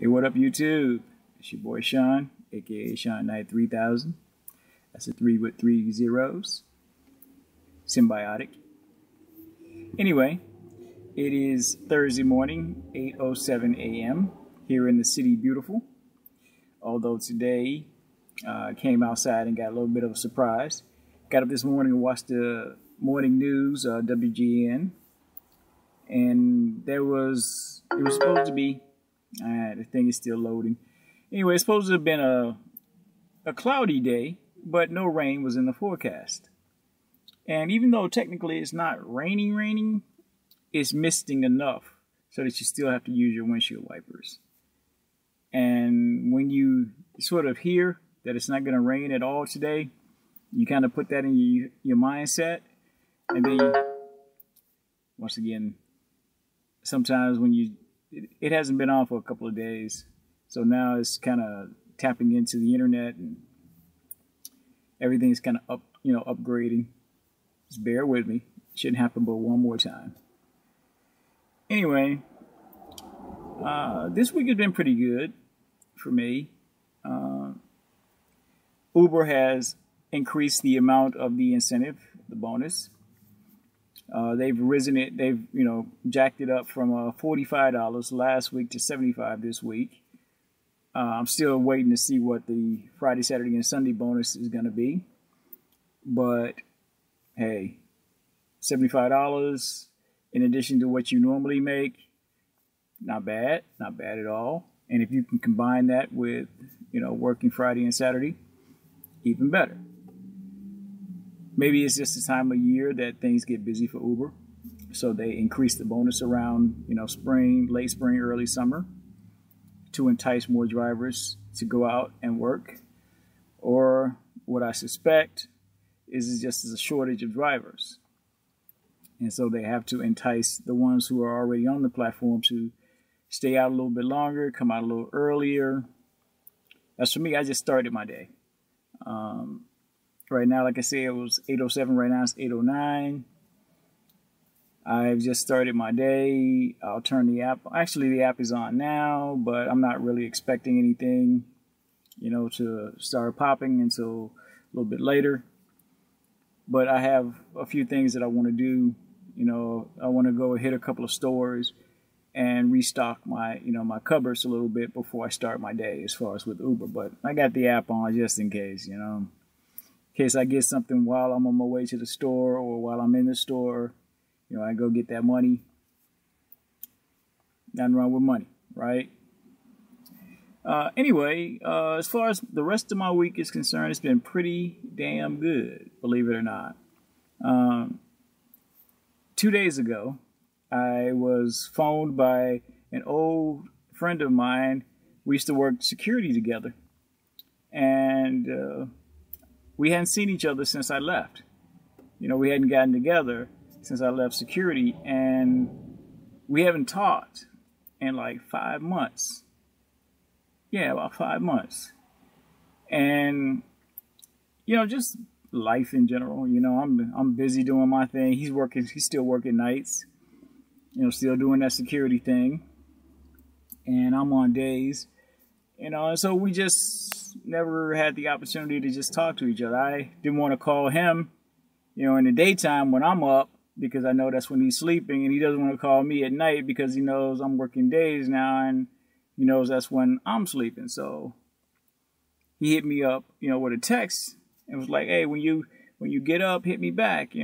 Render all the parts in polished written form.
Hey, what up, YouTube? It's your boy Sean, aka Sean Knight 3000. That's a 3 with 3 zeros. Symbiotic. Anyway, it is Thursday morning, 8:07 a.m. here in the city beautiful. Although today, came outside and got a little bit of a surprise. Got up this morning and watched the morning news, WGN, and it was supposed to be, the thing is still loading. Anyway, it's supposed to have been a cloudy day, but no rain was in the forecast. And even though technically it's not raining, it's misting enough so that you still have to use your windshield wipers. And when you sort of hear that it's not going to rain at all today, you kind of put that in your mindset. And then, once again, sometimes when it hasn't been on for a couple of days, so now it's kind of tapping into the internet and everything's kind of upgrading. Just bear with me. It shouldn't happen but one more time. Anyway, this week has been pretty good for me. Uber has increased the amount of the incentive, the bonus. They've risen it. They've jacked it up from $45 last week to $75 this week. I'm still waiting to see what the Friday, Saturday, and Sunday bonus is going to be. But hey, $75 in addition to what you normally make, not bad at all. And if you can combine that with working Friday and Saturday, even better. Maybe it's just the time of year that things get busy for Uber, so they increase the bonus around spring, late spring, early summer to entice more drivers to go out and work. Or what I suspect is just a shortage of drivers, and so they have to entice the ones who are already on the platform to stay out a little bit longer, come out a little earlier. As for me, I just started my day. Right now, like I said, it was 8:07. Right now it's 8:09. I've just started my day. I'll turn the app. Actually, the app is on now, but I'm not really expecting anything, to start popping until a little bit later. But I have a few things that I want to do. I want to go hit a couple of stores and restock my, my cupboards a little bit before I start my day as far as with Uber. But I got the app on just in case, in case I get something while I'm on my way to the store or while I'm in the store, I go get that money. Nothing wrong with money, right? Anyway, as far as the rest of my week is concerned, it's been pretty damn good, believe it or not. 2 days ago, I was phoned by an old friend of mine. We used to work security together. And we hadn't seen each other since I left. We hadn't gotten together since I left security. And we haven't talked in like 5 months. Yeah, about 5 months. And, just life in general. I'm busy doing my thing. He's still working nights. Still doing that security thing. And I'm on days. And so we just never had the opportunity to just talk to each other. I didn't want to call him, in the daytime when I'm up, because I know that's when he's sleeping, and he doesn't want to call me at night because he knows I'm working days now, and he knows that's when I'm sleeping. So he hit me up, with a text and was like, "Hey, when you get up, hit me back,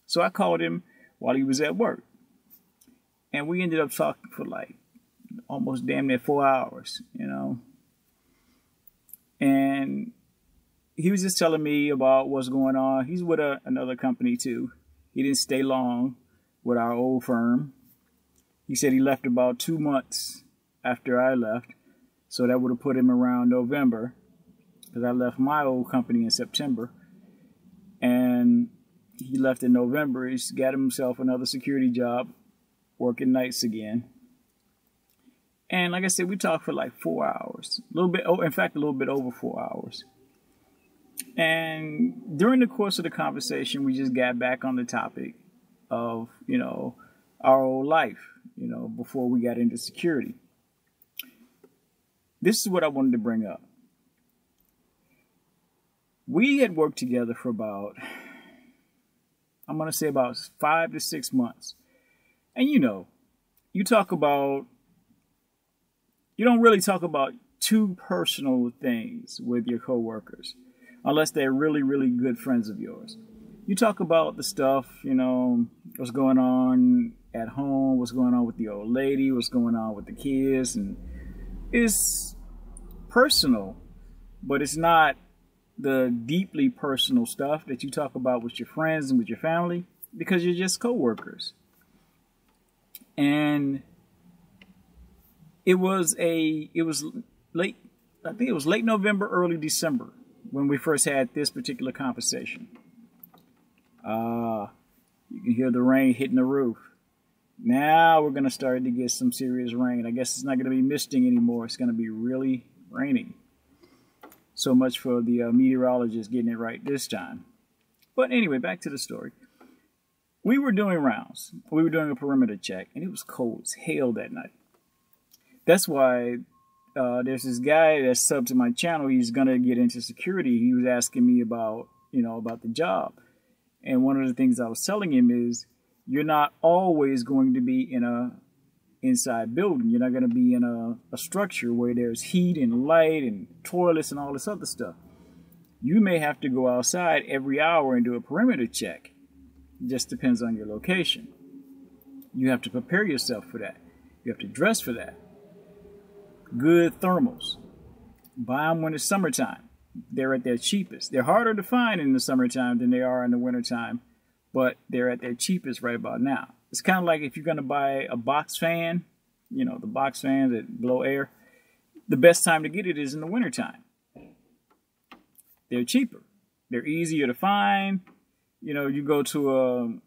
So I called him while he was at work, and we ended up talking for like almost damn near 4 hours, And he was just telling me about what's going on. He's with another company too. He didn't stay long with our old firm. He said he left about 2 months after I left. So that would have put him around November, because I left my old company in September. And he left in November. He's got himself another security job, working nights again. And like I said, we talked for like 4 hours. A little bit over 4 hours. And during the course of the conversation, we just got back on the topic of, our old life, before we got into security. this is what I wanted to bring up. We had worked together for about, I'm going to say about 5 to 6 months. And you know, you don't really talk about too personal things with your coworkers, unless they're really, really good friends of yours. You talk about the stuff, you know, what's going on at home, what's going on with the old lady, what's going on with the kids, and it's personal, but it's not the deeply personal stuff that you talk about with your friends and with your family, because you're just coworkers. And it was late, I think it was late November, early December when we first had this particular conversation. You can hear the rain hitting the roof. Now we're going to start to get some serious rain. I guess it's not going to be misting anymore. It's going to be really raining. So much for the meteorologist getting it right this time. But anyway, back to the story. We were doing rounds. We were doing a perimeter check, and it was cold as hell that night. That's why there's this guy that's subbed to my channel. He's going to get into security. He was asking me about, you know, about the job. And one of the things I was telling him is, you're not always going to be in a inside building. You're not going to be in a structure where there's heat and light and toilets and all this other stuff. You may have to go outside every hour and do a perimeter check. It just depends on your location. You have to prepare yourself for that. You have to dress for that. Good thermals. Buy them when it's summertime. They're at their cheapest. They're harder to find in the summertime than they are in the wintertime, but they're at their cheapest right about now. It's kind of like if you're going to buy a box fan, you know, the box fans that blow air, the best time to get it is in the wintertime. They're cheaper. They're easier to find. You know, you go to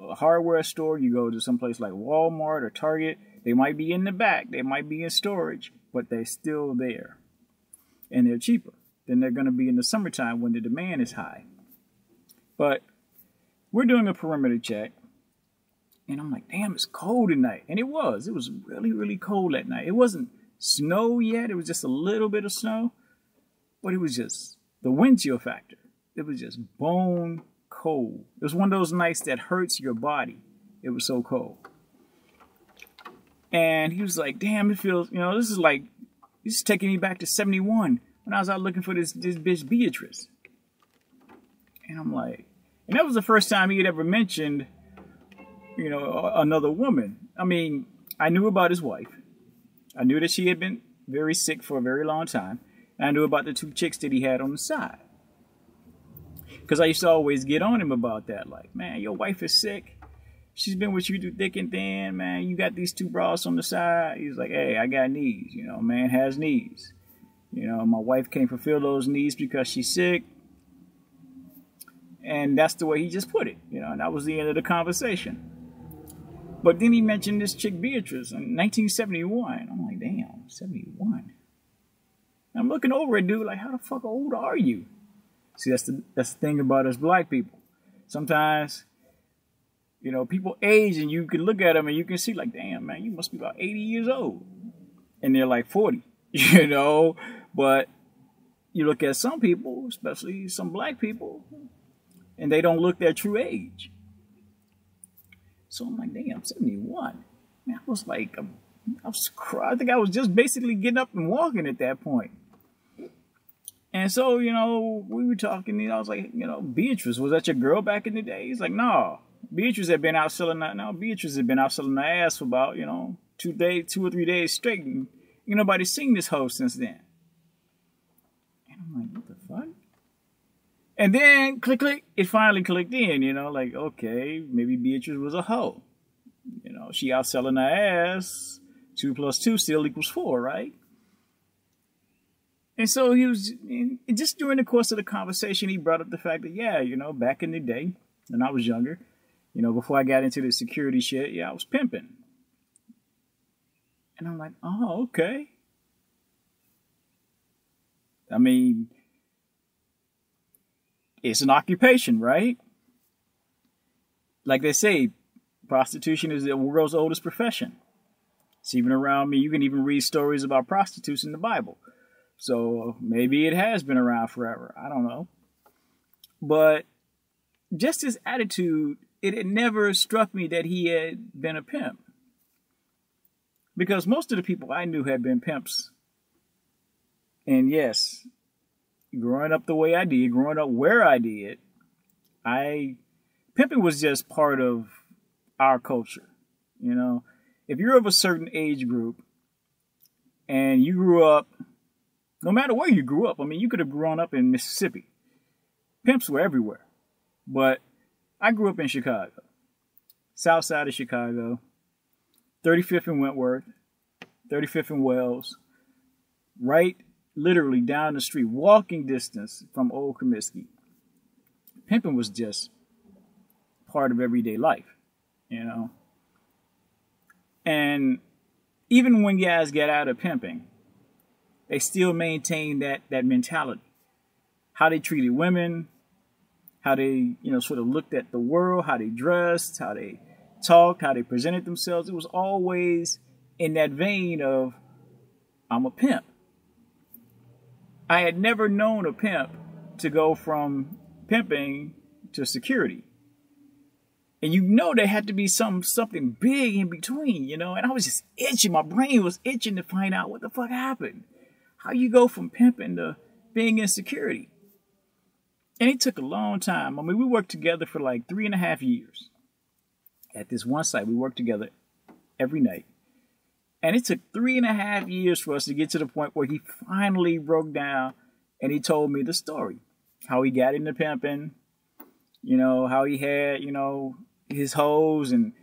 a hardware store, you go to someplace like Walmart or Target, they might be in the back, they might be in storage, but they're still there. And they're cheaper than they're going to be in the summertime when the demand is high. But we're doing a perimeter check, and I'm like, damn, it's cold tonight. And it was really, really cold that night. It wasn't snow yet, it was just a little bit of snow, but it was just the wind chill factor. It was just bone cold. It was one of those nights that hurts your body. It was so cold. And he was like, damn, it feels, you know, this is taking me back to 71 when I was out looking for this bitch Beatrice. And I'm like, and that was the first time he had ever mentioned, you know, another woman. I mean, I knew about his wife. I knew that she had been very sick for a very long time. And I knew about the 2 chicks that he had on the side. Because I used to always get on him about that. Like, man, your wife is sick. She's been with you through thick and thin, man. You got these 2 bras on the side. He's like, hey, I got needs. You know, man has needs. You know, my wife can't fulfill those needs because she's sick. And that's the way he just put it. You know, and that was the end of the conversation. But then he mentioned this chick Beatrice in 1971. I'm like, damn, 71. And I'm looking over at dude like, how the fuck old are you? See, that's the thing about us black people. Sometimes, you know, people age and you can look at them and you can see like, damn, man, you must be about 80 years old. And they're like 40, you know. But you look at some people, especially some black people, and they don't look their true age. So I'm like, damn, 71. Man, I was like, I think I was just basically getting up and walking at that point. And so, you know, we were talking, I was like, you know, Beatrice, was that your girl back in the day? He's like, no. Beatrice had been out selling that. No, Beatrice had been out selling her ass for about, you know, 2 or 3 days straight. And nobody's seen this hoe since then. And I'm like, what the fuck? And then, click, click, it finally clicked in, you know, like, okay, maybe Beatrice was a hoe. You know, she out selling her ass. 2 + 2 still equals 4, right? And so he was, just during the course of the conversation, he brought up the fact that, yeah, you know, back in the day, when I was younger, you know, before I got into the security shit, yeah, I was pimping. And I'm like, oh, okay. I mean, it's an occupation, right? Like they say, prostitution is the world's oldest profession. It's even around me. You can even read stories about prostitutes in the Bible. So maybe it has been around forever. I don't know. But just his attitude, it had never struck me that he had been a pimp. Because most of the people I knew had been pimps. And yes, growing up the way I did, growing up where I did, pimping was just part of our culture. You know, if you're of a certain age group and you grew up, no matter where you grew up, I mean, you could have grown up in Mississippi. Pimps were everywhere. But I grew up in Chicago, south side of Chicago, 35th and Wentworth, 35th and Wells, right literally down the street, walking distance from Old Comiskey. Pimping was just part of everyday life, you know. And even when guys get out of pimping, they still maintain that mentality. How they treated women, how they, sort of looked at the world, how they dressed, how they talked, how they presented themselves. It was always in that vein of, I'm a pimp. I had never known a pimp to go from pimping to security. And there had to be something big in between, and I was just itching. My brain was itching to find out what the fuck happened. How you go from pimping to being in security. And it took a long time. I mean, we worked together for like 3.5 years. At this one site, we worked together every night. And it took 3.5 years for us to get to the point where he finally broke down and he told me the story. How he got into pimping, how he had, his hoes, and,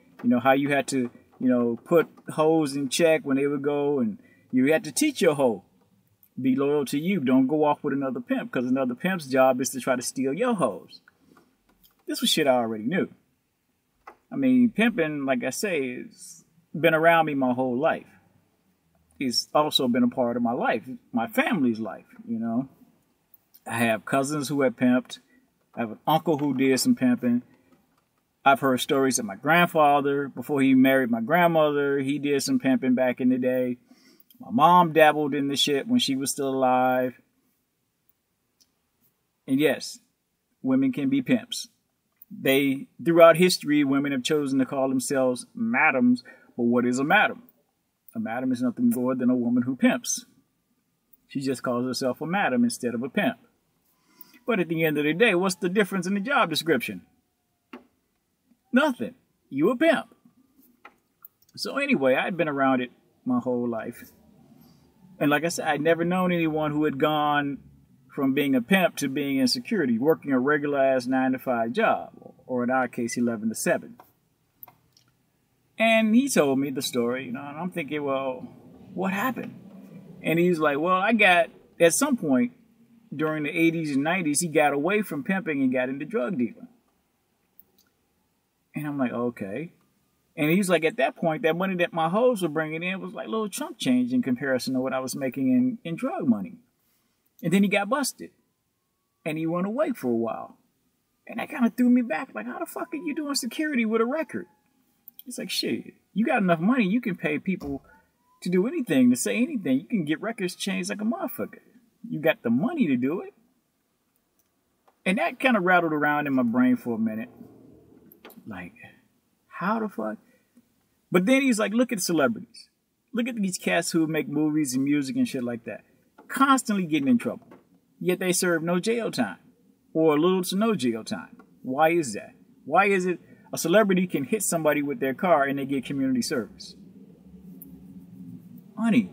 how you had to, put hoes in check when they would go, and you had to teach your hoe. Be loyal to you. Don't go off with another pimp, because another pimp's job is to try to steal your hoes. This was shit I already knew. I mean, pimping, like I say, has been around me my whole life. It's also been a part of my life, my family's life, I have cousins who have pimped. I have an uncle who did some pimping. I've heard stories of my grandfather. Before he married my grandmother, he did some pimping back in the day. My mom dabbled in the shit when she was still alive. And yes, women can be pimps. Throughout history, women have chosen to call themselves madams. But what is a madam? A madam is nothing more than a woman who pimps. She just calls herself a madam instead of a pimp. But at the end of the day, what's the difference in the job description? Nothing. You a pimp. So anyway, I'd been around it my whole life. And like I said, I'd never known anyone who had gone from being a pimp to being in security, working a regular-ass 9-to-5 job, or in our case, 11 to 7. And he told me the story, and I'm thinking, well, what happened? And he's like, well, at some point during the 80s and 90s, he got away from pimping and got into drug dealing. And I'm like, okay. And he's like, at that point, that money that my hoes were bringing in was like little chunk change in comparison to what I was making in drug money. And then he got busted. And he went away for a while. And that kind of threw me back. Like, how the fuck are you doing security with a record? It's like, shit, you got enough money, you can pay people to do anything, to say anything. You can get records changed like a motherfucker. You got the money to do it. And that kind of rattled around in my brain for a minute. Like, how the fuck? But then he's like, look at celebrities. Look at these cats who make movies and music and shit like that. Constantly getting in trouble. Yet they serve no jail time. Or little to no jail time. Why is that? Why is it a celebrity can hit somebody with their car and they get community service? Honey,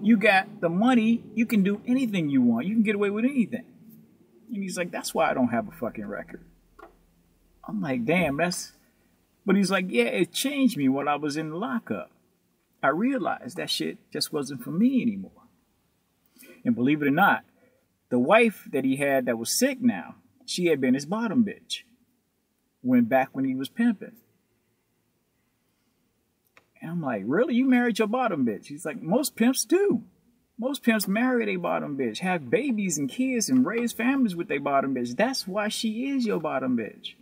you got the money. You can do anything you want. You can get away with anything. And he's like, that's why I don't have a fucking record. I'm like, damn, But he's like, yeah, it changed me while I was in the lockup. I realized that shit just wasn't for me anymore. And believe it or not, the wife that he had that was sick now, she had been his bottom bitch. Went back when he was pimping. And I'm like, really? You married your bottom bitch? He's like, most pimps do. Most pimps marry their bottom bitch, have babies and kids and raise families with their bottom bitch. That's why she is your bottom bitch.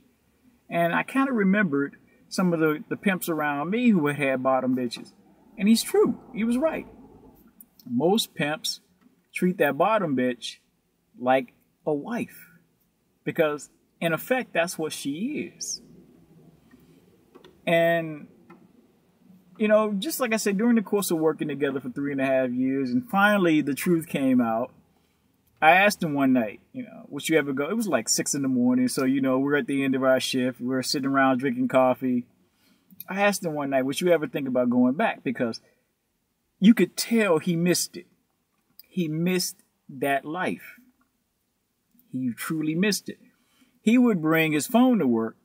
And I kind of remembered some of the pimps around me who had bottom bitches. And he's true. He was right. Most pimps treat that bottom bitch like a wife. Because, in effect, that's what she is. And, you know, just like I said, during the course of working together for 3.5 years, and finally the truth came out, I asked him one night, you know, would you ever go? It was like 6 in the morning. So, you know, we're at the end of our shift. We're sitting around drinking coffee. I asked him one night, would you ever think about going back? Because you could tell he missed it. He missed that life. He truly missed it. He would bring his phone to work,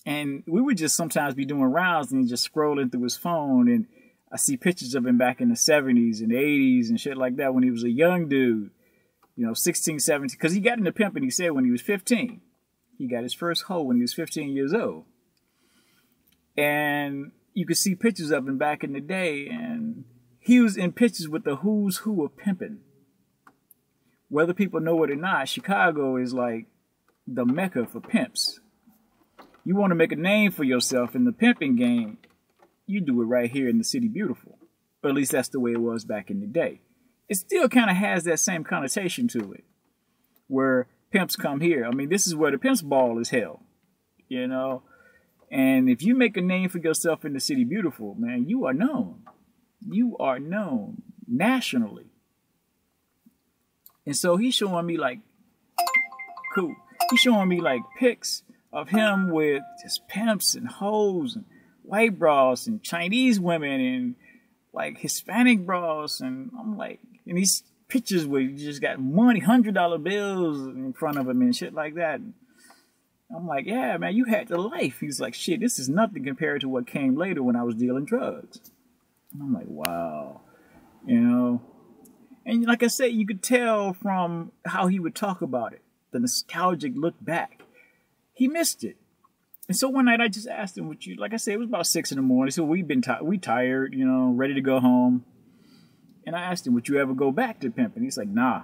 and we would just sometimes be doing rounds and just scrolling through his phone. And I see pictures of him back in the 70s and 80s and shit like that when he was a young dude, you know, 16, 17. Because he got into pimping, he said, when he was 15. He got his first hoe when he was 15 years old. And you could see pictures of him back in the day, and he was in pictures with the who's who of pimping. Whether people know it or not, Chicago is like the mecca for pimps. You want to make a name for yourself in the pimping game, you do it right here in the City Beautiful. Or at least that's the way it was back in the day. It still kind of has that same connotation to it, where pimps come here. I mean, this is where the pimp's ball is held, you know. And if you make a name for yourself in the City Beautiful, man, you are known. You are known nationally. And so he's showing me like, cool. He's showing me like pics of him with just pimps and hoes and white bras and Chinese women and like Hispanic bras. And I'm like, and these pictures where you just got money, $100 bills in front of him and shit like that. I'm like, yeah, man, you had the life. He's like, shit, this is nothing compared to what came later when I was dealing drugs. And I'm like, wow, you know. And like I said, you could tell from how he would talk about it, the nostalgic look back. He missed it. And so one night I just asked him, would you, like I said, it was about 6 in the morning. So we tired, you know, ready to go home. And I asked him, would you ever go back to pimping? He's like, nah,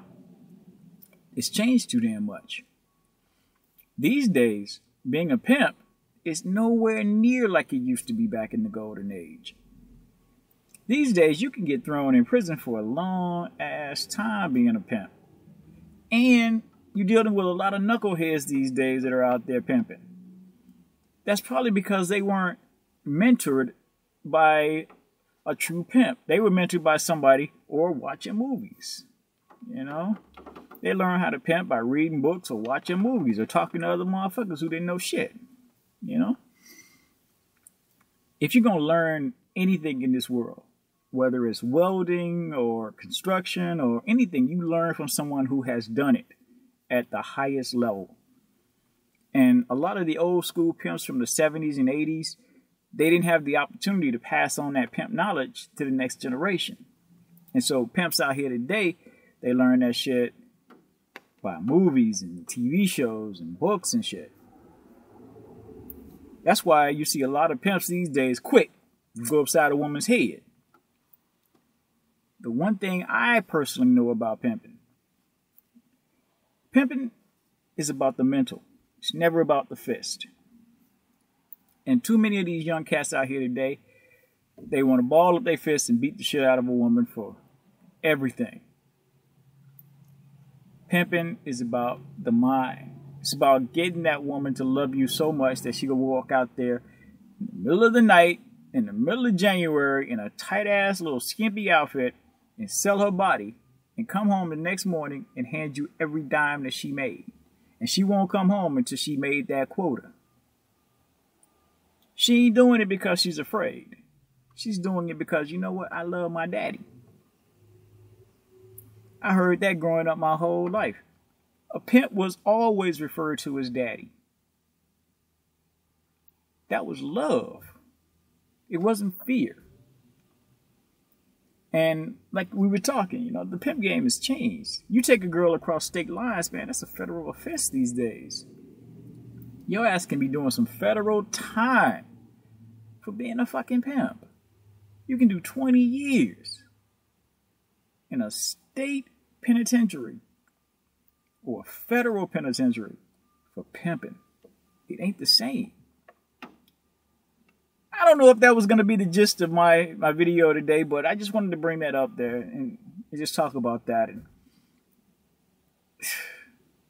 it's changed too damn much. These days, being a pimp is nowhere near like it used to be back in the golden age. These days, you can get thrown in prison for a long-ass time being a pimp. And you're dealing with a lot of knuckleheads these days that are out there pimping. That's probably because they weren't mentored by a true pimp. They were mentored by somebody or watching movies, you know? They learn how to pimp by reading books or watching movies or talking to other motherfuckers who didn't know shit, you know? If you're going to learn anything in this world, whether it's welding or construction or anything, you learn from someone who has done it at the highest level. And a lot of the old school pimps from the 70s and 80s, they didn't have the opportunity to pass on that pimp knowledge to the next generation. And so pimps out here today, they learn that shit by movies and TV shows and books and shit. That's why you see a lot of pimps these days quick go upside a woman's head. The one thing I personally know about pimping is about the mental. It's never about the fist. And too many of these young cats out here today, they want to ball up their fists and beat the shit out of a woman for everything. Pimping is about the mind. It's about getting that woman to love you so much that she will walk out there in the middle of the night, in the middle of January, in a tight-ass little skimpy outfit, and sell her body, and come home the next morning and hand you every dime that she made. And she won't come home until she made that quota. She ain't doing it because she's afraid. She's doing it because, you know what, I love my daddy. I heard that growing up my whole life. A pimp was always referred to as daddy. That was love. It wasn't fear. And like we were talking, you know, the pimp game has changed. You take a girl across state lines, man, that's a federal offense these days. Your ass can be doing some federal time for being a fucking pimp. You can do 20 years in a state penitentiary or a federal penitentiary for pimping. It ain't the same. I don't know if that was going to be the gist of my video today, but I just wanted to bring that up there and just talk about that. And,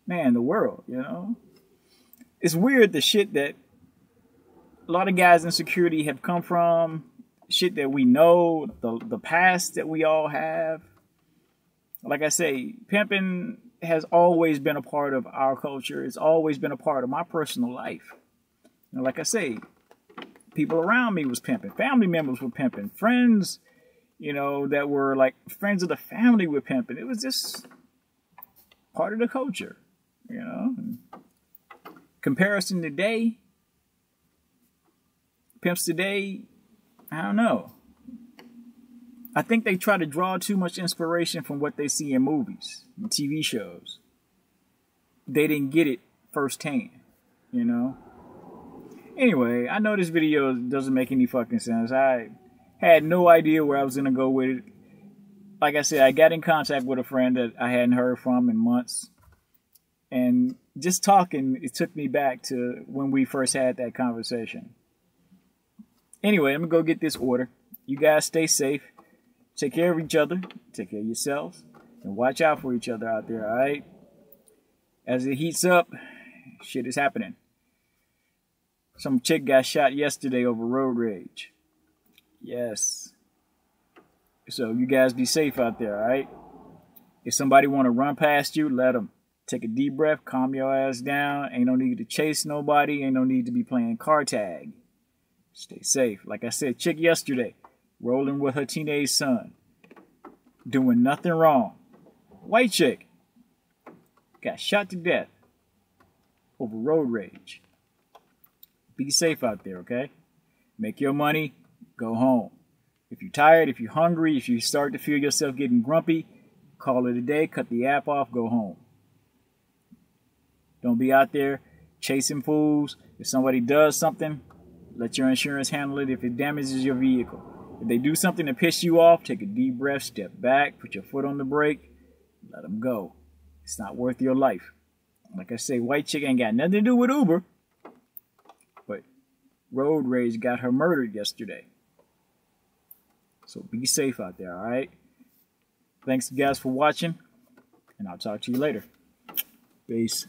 man, the world, you know. It's weird the shit that a lot of guys in security have come from, shit that we know, the past that we all have. Like I say, pimping has always been a part of our culture. It's always been a part of my personal life. And like I say, people around me was pimping. Family members were pimping. Friends, you know, that were like friends of the family were pimping. It was just part of the culture, you know. And comparison today, pimps today, I don't know. I think they try to draw too much inspiration from what they see in movies and TV shows. They didn't get it firsthand, you know. Anyway, I know this video doesn't make any fucking sense. I had no idea where I was going to go with it. Like I said, I got in contact with a friend that I hadn't heard from in months. And just talking, it took me back to when we first had that conversation. Anyway, I'm going to go get this order. You guys stay safe. Take care of each other. Take care of yourselves. And watch out for each other out there, all right? As it heats up, shit is happening. Some chick got shot yesterday over road rage. Yes. So you guys be safe out there, all right? If somebody want to run past you, let them. Take a deep breath, calm your ass down. Ain't no need to chase nobody. Ain't no need to be playing car tag. Stay safe. Like I said, chick yesterday, rolling with her teenage son. Doing nothing wrong. White chick. Got shot to death over road rage. Be safe out there, okay? Make your money, go home. If you're tired, if you're hungry, if you start to feel yourself getting grumpy, call it a day, cut the app off, go home. Don't be out there chasing fools. If somebody does something, let your insurance handle it if it damages your vehicle. If they do something to piss you off, take a deep breath, step back, put your foot on the brake, let them go. It's not worth your life. Like I say, white chick ain't got nothing to do with Uber. But road rage got her murdered yesterday. So be safe out there, all right? Thanks, guys, for watching, and I'll talk to you later. Peace.